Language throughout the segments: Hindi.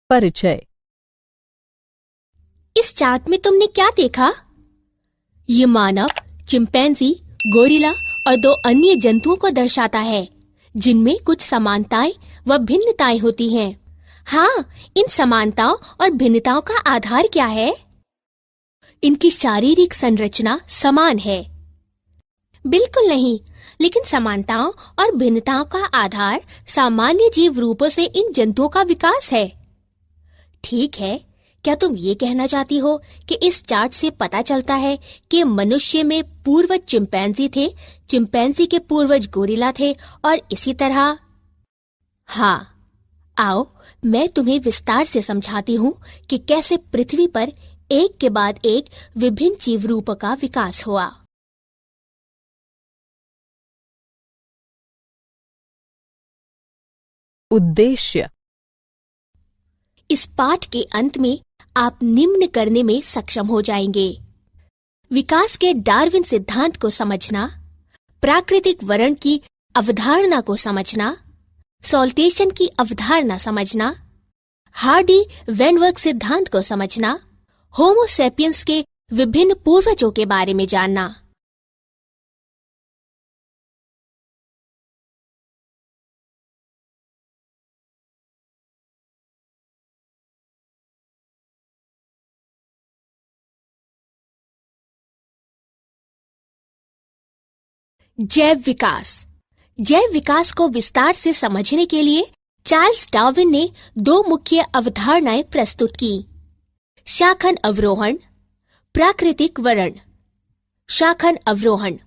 परिचय। इस चार्ट में तुमने क्या देखा? ये मानव, चिंपैंजी, गोरिल्ला और 2 अन्य जंतुओं को दर्शाता है, जिनमें कुछ समानताएं व भिन्नताएं होती हैं। हाँ, इन समानताओं और भिन्नताओं का आधार क्या है? इनकी शारीरिक संरचना समान है? बिल्कुल नहीं, लेकिन समानताओं और भिन्नताओं का आधार सामान्य जीव रूपों से इन जंतुओं का विकास है। ठीक है, क्या तुम ये कहना चाहती हो कि इस चार्ट से पता चलता है कि मनुष्य में पूर्वज चिंपैंजी थे, चिंपैंजी के पूर्वज गोरिल्ला थे और इसी तरह? हाँ, आओ मैं तुम्हें विस्तार से समझाती हूँ कि कैसे पृथ्वी पर एक के बाद एक विभिन्न जीव रूपों का विकास हुआ। उद्देश्य। इस पाठ के अंत में आप निम्न करने में सक्षम हो जाएंगे: विकास के डार्विन सिद्धांत को समझना, प्राकृतिक वर्ण की अवधारणा को समझना, सॉल्टेशन की अवधारणा समझना, हार्डी-वेनवर्ग सिद्धांत को समझना, होमो सेपियंस के विभिन्न पूर्वजों के बारे में जानना। जैव विकास। जैव विकास को विस्तार से समझने के लिए चार्ल्स डार्विन ने 2 मुख्य अवधारणाएं प्रस्तुत की: शाखन अवरोहण, प्राकृतिक वर्ण। शाखन अवरोहण: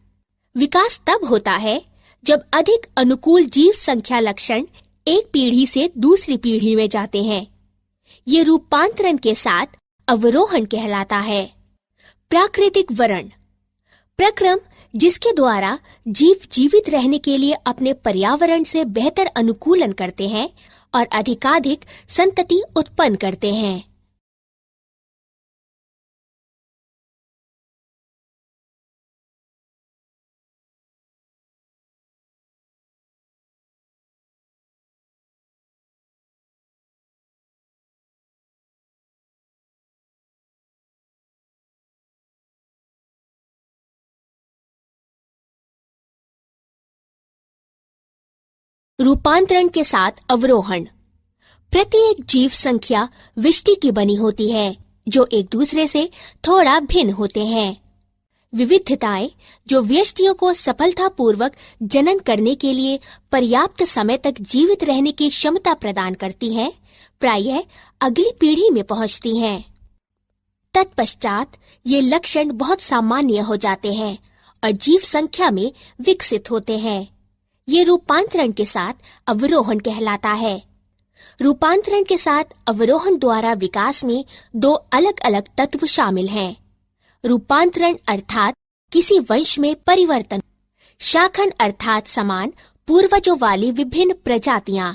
विकास तब होता है जब अधिक अनुकूल जीव संख्या लक्षण एक पीढ़ी से दूसरी पीढ़ी में जाते हैं। ये रूपांतरण के साथ अवरोहण कहलाता है। प्राकृतिक वर्ण: प्रक्रम जिसके द्वारा जीव जीवित रहने के लिए अपने पर्यावरण से बेहतर अनुकूलन करते हैं और अधिकाधिक संतति उत्पन्न करते हैं। रूपांतरण के साथ अवरोहण: प्रत्येक जीव संख्या विष्टि की बनी होती है, जो एक दूसरे से थोड़ा भिन्न होते हैं। विविधताएं जो व्यष्टियों को सफलतापूर्वक जनन करने के लिए पर्याप्त समय तक जीवित रहने की क्षमता प्रदान करती हैं, प्रायः अगली पीढ़ी में पहुंचती हैं। तत्पश्चात ये लक्षण बहुत सामान्य हो जाते हैं और जीव संख्या में विकसित होते हैं। ये रूपांतरण के साथ अवरोहण कहलाता है। रूपांतरण के साथ अवरोहण द्वारा विकास में 2 अलग-अलग तत्व शामिल हैं: रूपांतरण अर्थात किसी वंश में परिवर्तन, शाखन अर्थात समान पूर्वजों वाली विभिन्न प्रजातियां।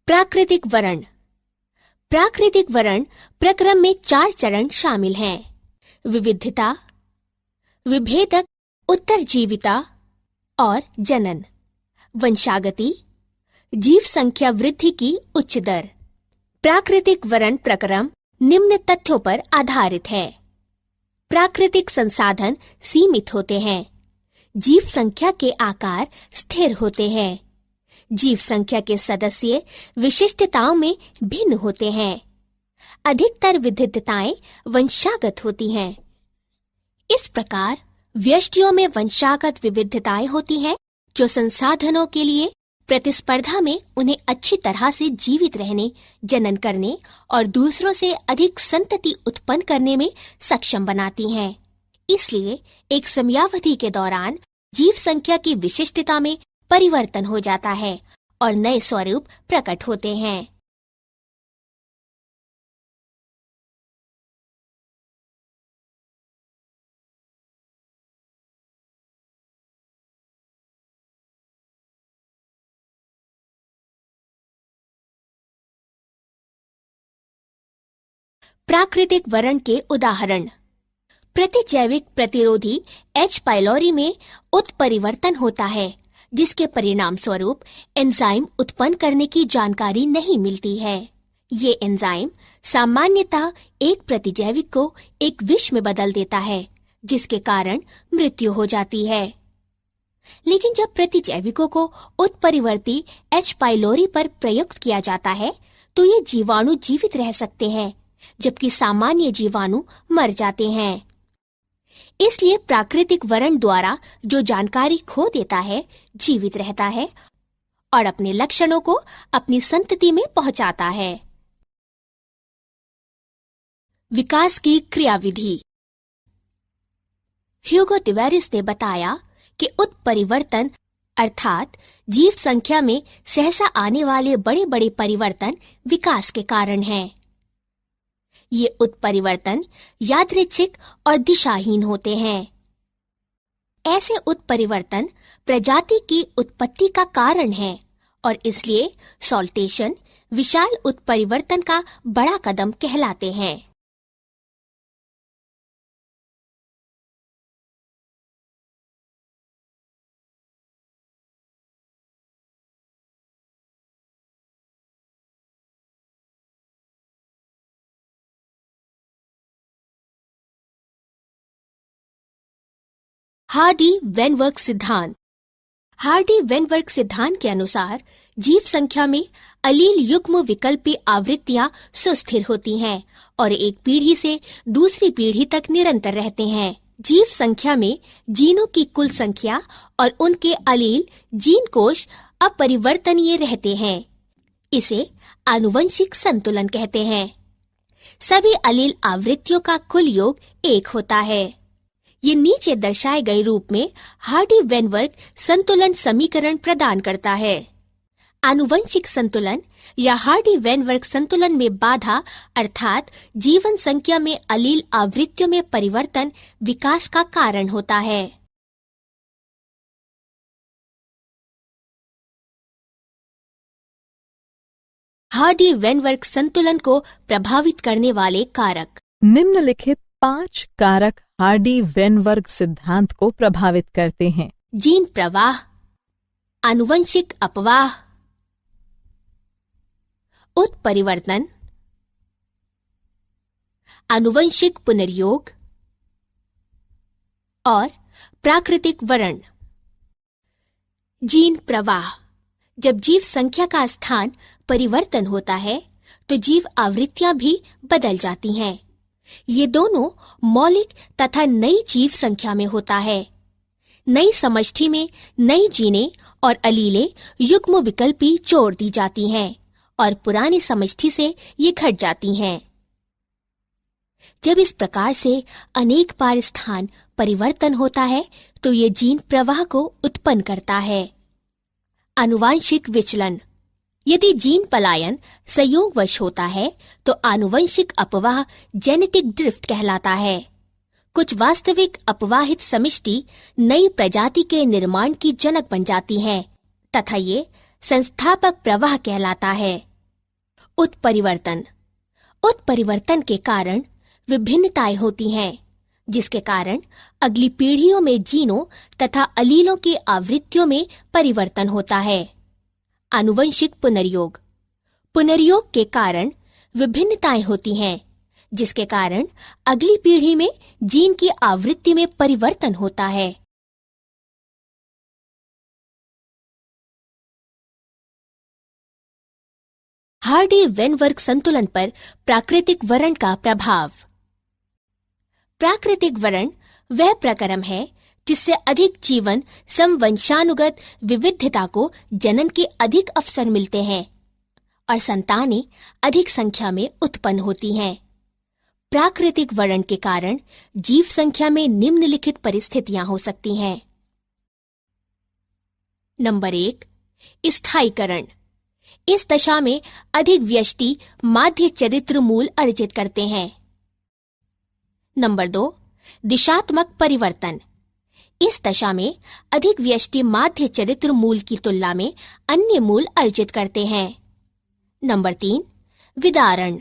प्राकृतिक वर्ण। प्राकृतिक वर्ण प्रक्रम में 4 चरण शामिल हैं: विविधता, विभेदक, उत्तरजीविता और जनन। वंशागति: जीव संख्या वृद्धि की उच्च दर। प्राकृतिक वर्ण प्रक्रम निम्न तथ्यों पर आधारित है: प्राकृतिक संसाधन सीमित होते हैं, जीव संख्या के आकार स्थिर होते हैं, जीव संख्या के सदस्य विशिष्टताओं में भिन्न होते हैं, अधिकतर विविधताएं वंशागत होती हैं। इस प्रकार व्यष्टियों में वंशागत विविधताएं होती हैं जो संसाधनों के लिए प्रतिस्पर्धा में उन्हें अच्छी तरह से जीवित रहने, जनन करने और दूसरों से अधिक संतति उत्पन्न करने में सक्षम बनाती हैं। इसलिए एक समयावधि के दौरान जीव संख्या की विशिष्टता में परिवर्तन हो जाता है और नए स्वरूप प्रकट होते हैं। प्राकृतिक वरण के उदाहरण। प्रतिजैविक प्रतिरोधी एच पाइलोरी में उत्परिवर्तन होता है, जिसके परिणाम स्वरूप एंजाइम उत्पन्न करने की जानकारी नहीं मिलती है। ये एंजाइम सामान्यतः एक प्रतिजैविक को एक विष में बदल देता है, जिसके कारण मृत्यु हो जाती है। लेकिन जब प्रतिजैविकों को उत्परिवर्ती एच पाइलोरी पर प्रयुक्त किया जाता है, तो ये जीवाणु जीवित रह सकते हैं, जबकि सामान्य जीवाणु मर जाते हैं। इसलिए प्राकृतिक वरण द्वारा जो जानकारी खो देता है, जीवित रहता है और अपने लक्षणों को अपनी संतति में पहुंचाता है। विकास की क्रियाविधि। ह्यूगो टिवेरिस ने बताया कि उत्परिवर्तन अर्थात जीव संख्या में सहसा आने वाले बड़े बड़े परिवर्तन विकास के कारण हैं। ये उत्परिवर्तन यादृच्छिक और दिशाहीन होते हैं। ऐसे उत्परिवर्तन प्रजाति की उत्पत्ति का कारण है और इसलिए सॉल्टेशन विशाल उत्परिवर्तन का बड़ा कदम कहलाते हैं। हार्डी-वेनवर्ग सिद्धांत। हार्डी-वेनवर्ग सिद्धांत के अनुसार जीव संख्या में अलील युग्म विकल्पी आवृत्तियां सुस्थिर होती हैं और एक पीढ़ी से दूसरी पीढ़ी तक निरंतर रहते हैं। जीव संख्या में जीनों की कुल संख्या और उनके अलील जीन कोश अपरिवर्तनीय रहते हैं। इसे आनुवंशिक संतुलन कहते हैं। सभी अलील आवृत्तियों का कुल योग 1 होता है। ये नीचे दर्शाए गए रूप में हार्डी-वेनवर्ग संतुलन समीकरण प्रदान करता है। आनुवंशिक संतुलन या हार्डी-वेनवर्ग संतुलन में बाधा अर्थात जीवन संख्या में अलील आवृत्तियों में परिवर्तन विकास का कारण होता है। हार्डी-वेनवर्ग संतुलन को प्रभावित करने वाले कारक। निम्नलिखित 5 कारक हार्डी-वेनवर्ग सिद्धांत को प्रभावित करते हैं। जीन प्रवाह, आनुवंशिक अपवाह, उत्परिवर्तन, आनुवंशिक पुनर्योग और प्राकृतिक वरण। जीन प्रवाह। जब जीव संख्या का स्थान परिवर्तन होता है, तो जीव आवृत्तियां भी बदल जाती हैं। ये दोनों मौलिक तथा नई जीव संख्या में होता है। नई समष्टि में नई जीनें और अलीलें युग्म विकल्पी जोड़ दी जाती हैं और पुरानी समष्टि से ये घट जाती हैं। जब इस प्रकार से अनेक बार स्थान परिवर्तन होता है, तो ये जीन प्रवाह को उत्पन्न करता है। आनुवांशिक विचलन। यदि जीन पलायन संयोगवश होता है, तो आनुवंशिक अपवाह जेनेटिक ड्रिफ्ट कहलाता है। कुछ वास्तविक अपवाहित समष्टि नई प्रजाति के निर्माण की जनक बन जाती हैं तथा ये संस्थापक प्रवाह कहलाता है। उत्परिवर्तन। उत्परिवर्तन के कारण विभिन्नताएं होती हैं, जिसके कारण अगली पीढ़ियों में जीनों तथा अलीलों की आवृत्तियों में परिवर्तन होता है। आनुवंशिक पुनर्योग। पुनर्योग के कारण विभिन्नताएं होती हैं, जिसके कारण अगली पीढ़ी में जीन की आवृत्ति में परिवर्तन होता है। हार्डी-वेनवर्ग संतुलन पर प्राकृतिक वरण का प्रभाव। प्राकृतिक वरण वह प्रक्रम है जिससे अधिक जीवन समवंशानुगत विविधता को जनन के अधिक अवसर मिलते हैं और संतानें अधिक संख्या में उत्पन्न होती हैं। प्राकृतिक वर्णन के कारण जीव संख्या में निम्नलिखित परिस्थितियां हो सकती हैं। नंबर 1, स्थायीकरण। इस दशा में अधिक व्यष्टि माध्य चरित्र मूल अर्जित करते हैं। नंबर 2, दिशात्मक परिवर्तन। इस दशा में अधिक व्यष्टि माध्य चरित्र मूल की तुलना में अन्य मूल अर्जित करते हैं। नंबर 3, विदारण।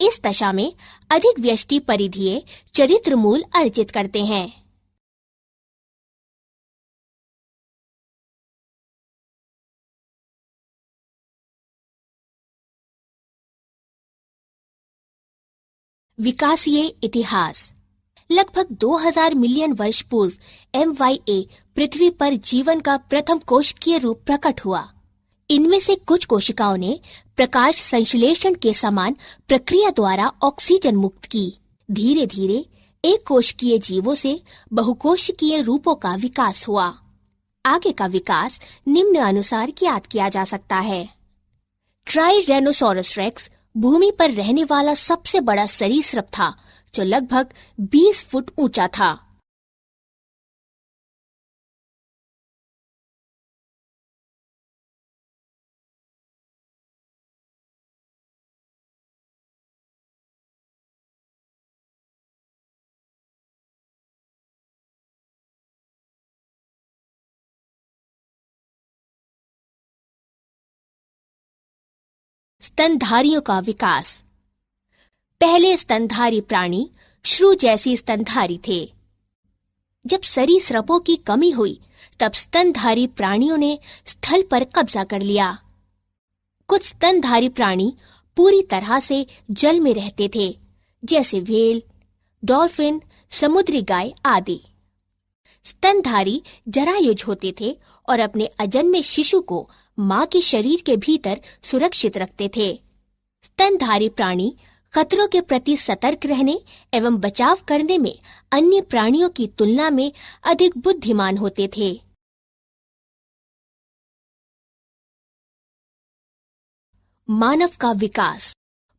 इस दशा में अधिक व्यष्टि परिधीय चरित्र मूल अर्जित करते हैं। विकासीय इतिहास। लगभग 2000 मिलियन वर्ष पूर्व MYA पृथ्वी पर जीवन का प्रथम कोशिकीय रूप प्रकट हुआ। इनमें से कुछ कोशिकाओं ने प्रकाश संश्लेषण के समान प्रक्रिया द्वारा ऑक्सीजन मुक्त की। धीरे धीरे एक कोशिकीय जीवों से बहुकोशिकीय रूपों का विकास हुआ। आगे का विकास निम्न अनुसार ज्ञात किया जा सकता है। ट्राइरेनोसोरस रेक्स भूमि पर रहने वाला सबसे बड़ा सरीसृप था, जो लगभग 20 फुट ऊंचा था। स्तनधारियों का विकास। पहले स्तनधारी प्राणी श्रू जैसी स्तनधारी थे। जब सरीसृपों की कमी हुई, तब स्तनधारी प्राणियों ने स्थल पर कब्जा कर लिया। कुछ स्तनधारी प्राणी पूरी तरह से जल में रहते थे, जैसे व्हेल, डॉल्फिन, समुद्री गाय आदि। स्तनधारी जरायुज होते थे और अपने अजन्मे शिशु को मां के शरीर के भीतर सुरक्षित रखते थे। स्तनधारी प्राणी खतरों के प्रति सतर्क रहने एवं बचाव करने में अन्य प्राणियों की तुलना में अधिक बुद्धिमान होते थे। मानव का विकास।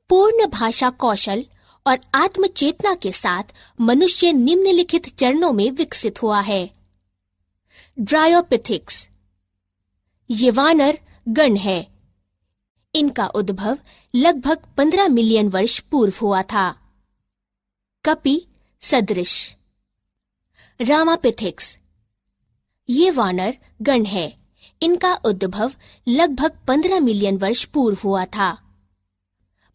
पूर्ण भाषा कौशल और आत्मचेतना के साथ मनुष्य निम्नलिखित चरणों में विकसित हुआ है। ड्रायोपिथिक्स। ये वानर गण है। इनका उद्भव लगभग 15 मिलियन वर्ष पूर्व हुआ था। कपि सदृश। रामापिथिक्स। ये वानर गण है। इनका उद्भव लगभग 15 मिलियन वर्ष पूर्व हुआ था।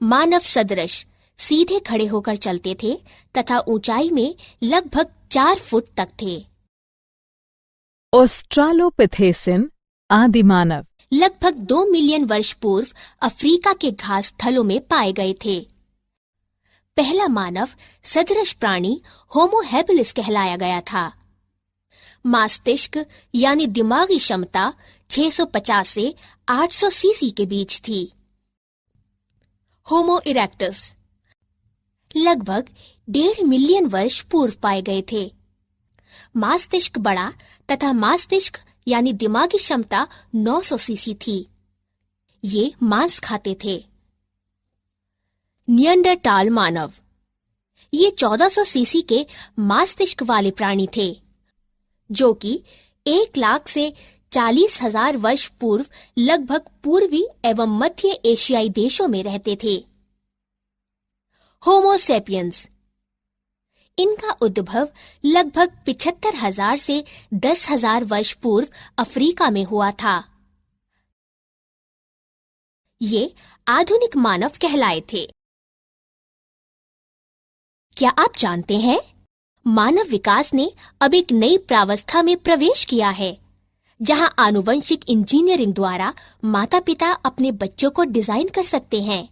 मानव सदृश सीधे खड़े होकर चलते थे तथा ऊंचाई में लगभग 4 फुट तक थे। ऑस्ट्रालोपिथेसिन आदि मानव लगभग 2 मिलियन वर्ष पूर्व अफ्रीका के घास स्थलों में पाए गए थे। पहला मानव सदृश प्राणी होमो हैबिलिस कहलाया गया था। मस्तिष्क यानी दिमागी क्षमता 650 से 800 सीसी के बीच थी। होमो इरेक्टस लगभग 1.5 मिलियन वर्ष पूर्व पाए गए थे। मस्तिष्क बड़ा तथा मस्तिष्क यानी दिमागी क्षमता 900 सीसी थी। ये मांस खाते थे। नियंडरटाल मानव। ये 1400 सीसी के मस्तिष्क वाले प्राणी थे, जो कि 1 लाख से 40,000 वर्ष पूर्व लगभग पूर्वी एवं मध्य एशियाई देशों में रहते थे। होमो सेपियंस। इनका उद्भव लगभग 75,000 से 10,000 वर्ष पूर्व अफ्रीका में हुआ था। ये आधुनिक मानव कहलाए थे। क्या आप जानते हैं, मानव विकास ने अब एक नई प्रावस्था में प्रवेश किया है, जहां आनुवंशिक इंजीनियरिंग द्वारा माता-पिता अपने बच्चों को डिजाइन कर सकते हैं,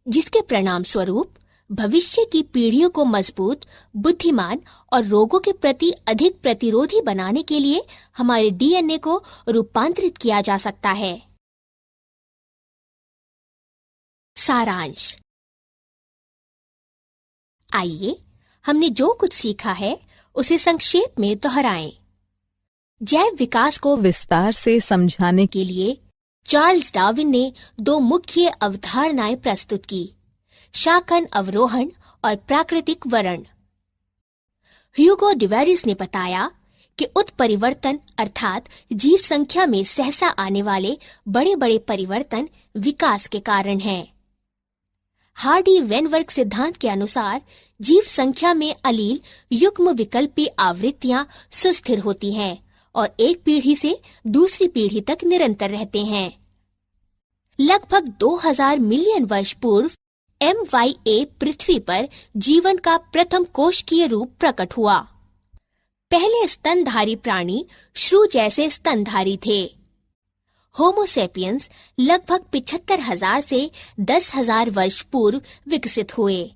जिसके परिणाम स्वरूप भविष्य की पीढ़ियों को मजबूत, बुद्धिमान और रोगों के प्रति अधिक प्रतिरोधी बनाने के लिए हमारे DNA को रूपांतरित किया जा सकता है। सारांश। आइए हमने जो कुछ सीखा है उसे संक्षेप में दोहराएं। जैव विकास को विस्तार से समझाने के लिए चार्ल्स डार्विन ने 2 मुख्य अवधारणाएं प्रस्तुत की, शाकन अवरोहण और प्राकृतिक वर्ण। ह्यूगो डिवेरिस ने बताया कि उत्परिवर्तन अर्थात जीव संख्या में सहसा आने वाले बड़े बड़े परिवर्तन विकास के कारण हैं। हार्डी वेनवर्ग सिद्धांत के अनुसार जीव संख्या में अलील युग्म विकल्पी आवृत्तियां सुस्थिर होती हैं और एक पीढ़ी से दूसरी पीढ़ी तक निरंतर रहते हैं। लगभग 2000 मिलियन वर्ष पूर्व MYA पृथ्वी पर जीवन का प्रथम कोशिकीय रूप प्रकट हुआ। पहले स्तनधारी प्राणी श्रू जैसे स्तनधारी थे। होमोसेपियंस लगभग 75,000 से 10,000 वर्ष पूर्व विकसित हुए।